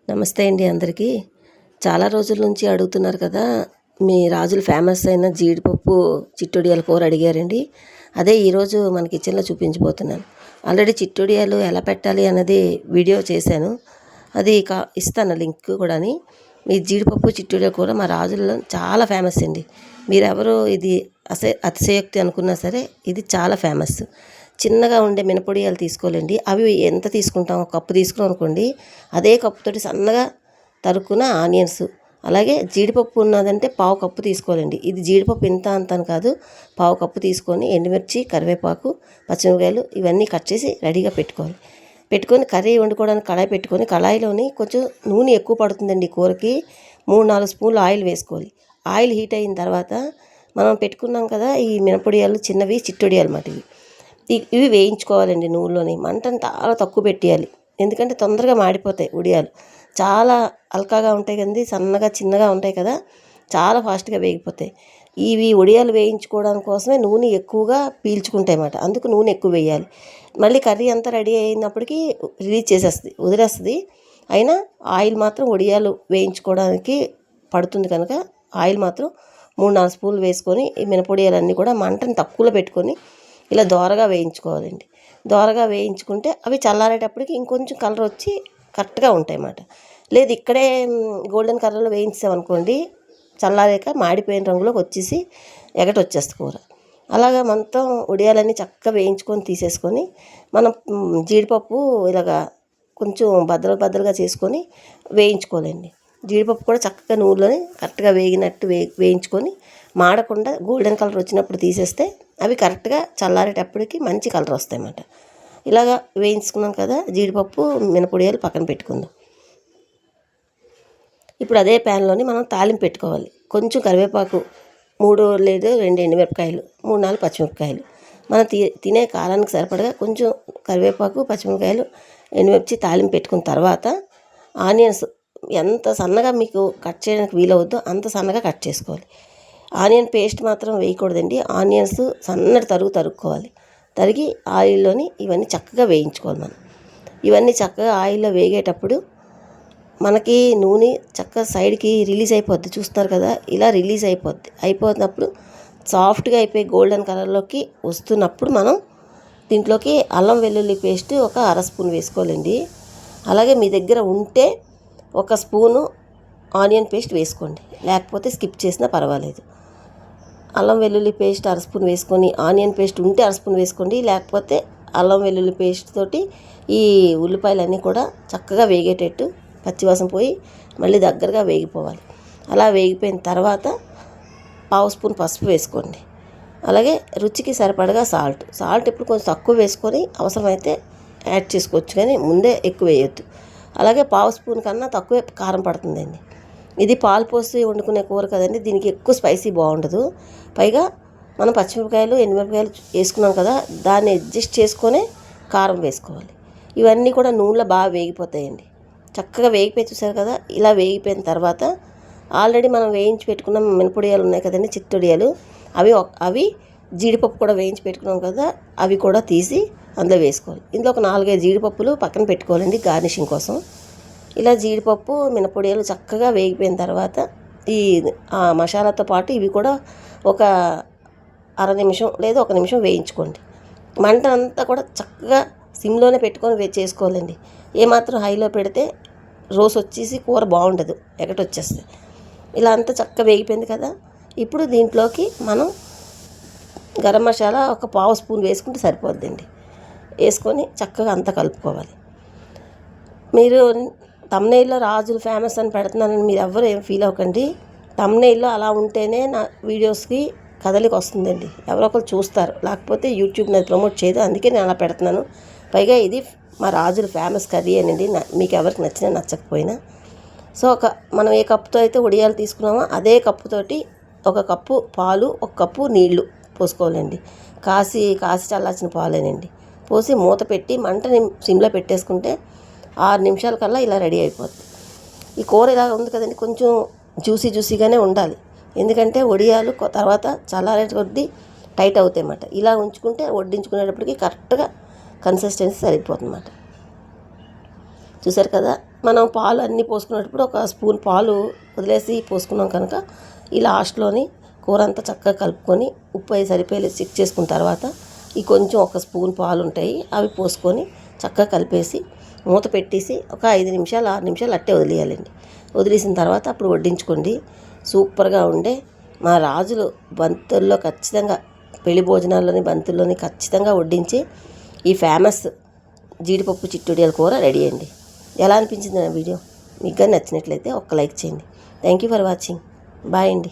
నమస్తే అండి అందరికీ. చాలా రోజుల నుంచి అడుగుతున్నారు కదా, మీ రాజులు ఫేమస్ అయిన జీడిపప్పు చిట్టొడియాల కూర అడిగారండి. అదే ఈరోజు మన కిచెన్లో చూపించబోతున్నాను. ఆల్రెడీ చిట్టొడియాలు ఎలా పెట్టాలి అన్నది వీడియో చేశాను. అది ఇస్తాను లింక్ కూడాని. మీ జీడిపప్పు చిట్టొడియాల కూర మా రాజుల్లో చాలా ఫేమస్ అండి. మీరెవరో ఇది అతిశయోక్తి అనుకున్నా సరే ఇది చాలా ఫేమస్. చిన్నగా ఉండే మినపొడియాలు తీసుకోలేండి. అవి ఎంత తీసుకుంటాం, ఒక కప్పు తీసుకున్నాం అనుకోండి, అదే కప్పుతోటి సన్నగా తరుక్కున్న ఆనియన్స్, అలాగే జీడిపప్పు ఉన్నదంటే పావు కప్పు తీసుకోవాలండి. ఇది జీడిపప్పు ఇంత అంత అని కాదు, పావు కప్పు తీసుకొని ఎండుమిర్చి, కరివేపాకు, పచ్చిమిరపకాయలు ఇవన్నీ కట్ చేసి రెడీగా పెట్టుకొని కర్రీ వండుకోవడానికి కళాయి పెట్టుకొని, కళాయిలోని కొంచెం నూనె ఎక్కువ పడుతుందండి కూరకి. 3-4 స్పూన్లు ఆయిల్ వేసుకోవాలి. ఆయిల్ హీట్ అయిన తర్వాత మనం పెట్టుకున్నాం కదా ఈ మినపొడియాలు, చిన్నవి చిట్టొడియాలు మాట ఇవి వేయించుకోవాలండి నూనెలోని. మంటను చాలా తక్కువ పెట్టేయాలి, ఎందుకంటే తొందరగా మాడిపోతాయి ఉడియాలు. చాలా అల్కాగా ఉంటాయి కదండి, సన్నగా చిన్నగా ఉంటాయి కదా, చాలా ఫాస్ట్గా వేగిపోతాయి. ఇవి ఉడియాలు వేయించుకోవడం కోసమే నూనె ఎక్కువగా పీల్చుకుంటాయి అన్నమాట. అందుకు నూనె ఎక్కువ వేయాలి. మళ్ళీ కర్రీ అంతా రెడీ అయినప్పటికీ వదిలేస్తుంది. అయినా ఆయిల్ మాత్రం ఉడియాలు వేయించుకోవడానికి పడుతుంది కనుక ఆయిల్ మాత్రం 3-4 స్పూన్లు వేసుకొని ఈ మినపొడియాలన్నీ కూడా మంటను తక్కువలో పెట్టుకొని ఇలా దోరగా వేయించుకోవాలండి. దోరగా వేయించుకుంటే అవి చల్లారేటప్పటికి ఇంకొంచెం కలర్ వచ్చి కరెక్ట్గా ఉంటాయి అన్నమాట. లేదు ఇక్కడే గోల్డెన్ కలర్లో వేయించామనుకోండి, చల్లారాక మాడిపోయిన రంగులోకి వచ్చేసి వచ్చేస్తుంది కూర. అలాగా మొత్తం ఉడియాలన్నీ చక్కగా వేయించుకొని తీసేసుకొని, మనం జీడిపప్పు ఇలాగా కొంచెం బద్దలుగా చేసుకొని వేయించుకోవాలండి. జీడిపప్పు కూడా చక్కగా నూనెలోనే కరెక్ట్గా వేగినట్టు వేయించుకొని, మాడకుండా గోల్డెన్ కలర్ వచ్చినప్పుడు తీసేస్తే అవి కరెక్ట్గా చల్లారేటప్పటికి మంచి కలర్ వస్తాయి అన్నమాట. ఇలాగా వేయించుకున్నాం కదా జీడిపప్పు, మినపొడియాలు పక్కన పెట్టుకుందాం. ఇప్పుడు అదే ప్యాన్లోని మనం తాలింపు పెట్టుకోవాలి. కొంచెం కరివేపాకు, 3 లేదా 2 ఎండుమిరపకాయలు, 3-4 పచ్చిమిరపకాయలు, మనం తినే కాలానికి సరిపడగా కొంచెం కరివేపాకు, పచ్చిమిరపకాయలు, ఎండుమిర్చి తాలింపు పెట్టుకున్న తర్వాత ఆనియన్స్ ఎంత సన్నగా మీకు కట్ చేయడానికి వీలవుద్దో అంత సన్నగా కట్ చేసుకోవాలి. ఆనియన్ పేస్ట్ మాత్రం వేయకూడదండి. ఆనియన్స్ సన్నటి తరుక్కోవాలి. తరిగి ఆయిల్లోని ఇవన్నీ చక్కగా వేయించుకోవాలి మనం. ఇవన్నీ చక్కగా ఆయిల్లో వేగేటప్పుడు మనకి నూనె చక్కగా సైడ్కి రిలీజ్ అయిపోద్ది, చూస్తున్నారు కదా, ఇలా రిలీజ్ అయిపోతున్నప్పుడు సాఫ్ట్గా అయిపోయి గోల్డెన్ కలర్లోకి వస్తున్నప్పుడు మనం దీంట్లోకి అల్లం వెల్లుల్లి పేస్ట్ ఒక 1/2 స్పూన్ వేసుకోవాలండి. అలాగే మీ దగ్గర ఉంటే 1 స్పూను ఆనియన్ పేస్ట్ వేసుకోండి, లేకపోతే స్కిప్ చేసినా పర్వాలేదు. అల్లం వెల్లుల్లి పేస్ట్ 1/2 స్పూన్ వేసుకొని, ఆనియన్ పేస్ట్ ఉంటే 1/2 స్పూన్ వేసుకోండి, లేకపోతే అల్లం వెల్లుల్లి పేస్ట్ తోటి ఈ ఉల్లిపాయలన్నీ కూడా చక్కగా వేగేటట్టు పచ్చివాసన పోయి మళ్ళీ దగ్గరగా వేగిపోవాలి. అలా వేగిపోయిన తర్వాత 1/2 స్పూన్ పసుపు వేసుకోండి. అలాగే రుచికి సరిపడగా సాల్ట్ ఇప్పుడు కొంచెం తక్కువ వేసుకొని అవసరమైతే యాడ్ చేసుకోవచ్చు, కానీ ముందే ఎక్కువ వేయొద్దు. అలాగే 1/2 స్పూన్ కన్నా తక్కువే కారం పడుతుందండి. ఇది పాలు పోసి వండుకునే కూర కదండి, దీనికి ఎక్కువ స్పైసీ బాగుండదు. పైగా మనం పచ్చిమిరపకాయలు, ఎండుమిరపకాయలు వేసుకున్నాం కదా, దాన్ని అడ్జస్ట్ చేసుకొని కారం వేసుకోవాలి. ఇవన్నీ కూడా నూనెలో బాగా వేగిపోతాయండి. చక్కగా వేగిపోయి చూసారు కదా, ఇలా వేగిపోయిన తర్వాత ఆల్రెడీ మనం వేయించి పెట్టుకున్న మినపొడియాలు ఉన్నాయి కదండి, చిట్టొడియాలు, అవి జీడిపప్పు కూడా వేయించి పెట్టుకున్నాం కదా, అవి కూడా తీసి అందులో వేసుకోవాలి. ఇందులో ఒక 4-5 జీడిపప్పులు పక్కన పెట్టుకోవాలండి గార్నిషింగ్ కోసం. ఇలా జీడిపప్పు, మినపొడియాలు చక్కగా వేగిపోయిన తర్వాత ఈ మసాలాతో పాటు ఇవి కూడా ఒక అర నిమిషం లేదా 1 నిమిషం వేయించుకోండి. మంట అంతా కూడా చక్కగా సిమ్లోనే పెట్టుకొని చేసుకోవాలండి. ఏమాత్రం హైలో పెడితే రోస్ వచ్చేసి కూర బాగుండదు, వచ్చేస్తుంది. ఇలా అంతా చక్కగా వేగిపోయింది కదా, ఇప్పుడు దీంట్లోకి మనం గరం మసాలా ఒక 1/2 స్పూన్ వేసుకుంటే సరిపోద్దండి. వేసుకొని చక్కగా అంతా కలుపుకోవాలి. మీరు థంబ్నెయిల్లో రాజులు ఫేమస్ అని పెడుతున్నానని మీరు ఎవ్వరు ఏం ఫీల్ అవ్వకండి. థంబ్నెయిల్లో అలా ఉంటేనే నా వీడియోస్కి కదలిక వస్తుందండి, ఎవరో ఒకరు చూస్తారు, లేకపోతే యూట్యూబ్ నాకు ప్రమోట్ చేయదు. అందుకే నేను అలా పెడుతున్నాను. పైగా ఇది మా రాజులు ఫేమస్ కర్రీ అనండి, మీకు ఎవరికి నచ్చినా నచ్చకపోయినా. సో మనం ఏ కప్పుతో అయితే ఉడియాలు తీసుకున్నామో అదే కప్పుతోటి 1 కప్పు పాలు, 1 కప్పు నీళ్లు పోసుకోవాలండి. కాసి చల్లార్చిన పాలేనండి. పోసి మూత పెట్టి మంటని సిమ్లో పెట్టేసుకుంటే 6 నిమిషాల కల్లా ఇలా రెడీ అయిపోద్ది. ఈ కూర ఇలా ఉంది కదండి, కొంచెం జ్యూసీగానే ఉండాలి, ఎందుకంటే వడియాలు తర్వాత చల్లారే కొద్దీ టైట్ అవుతాయి అన్నమాట. ఇలా ఉంచుకుంటే వడ్డించుకునేటప్పటికి కరెక్ట్గా కన్సిస్టెన్సీ సరిపోతుంది అన్నమాట. చూసారు కదా, మనం పాలు అన్నీ పోసుకునేటప్పుడు ఒక స్పూన్ పాలు వదిలేసి పోసుకున్నాం కనుక ఈ లాస్ట్లోని కూర అంతా చక్కగా కలుపుకొని ఉప్పు అయి సరిపోయి చెక్ చేసుకున్న తర్వాత ఈ కొంచెం ఒక స్పూన్ పాలు ఉంటాయి అవి పోసుకొని చక్కగా కలిపేసి మూత పెట్టేసి ఒక 5 నిమిషాలు 6 నిమిషాలు అట్టే వదిలేయాలండి. వదిలేసిన తర్వాత అప్పుడు వడ్డించుకోండి. సూపర్గా ఉండే మా రాజులు బంతుల్లో ఖచ్చితంగా పెళ్లి భోజనాల్లోని బంతుల్లోని ఖచ్చితంగా వడ్డించి ఈ ఫేమస్ జీడిపప్పు చిట్టుడియాల కూర రెడీ అండి. ఎలా అనిపించింది నా వీడియో? మీకు కానీ నచ్చినట్లయితే ఒక్క లైక్ చేయండి. Thank you for watching. Bye అండి.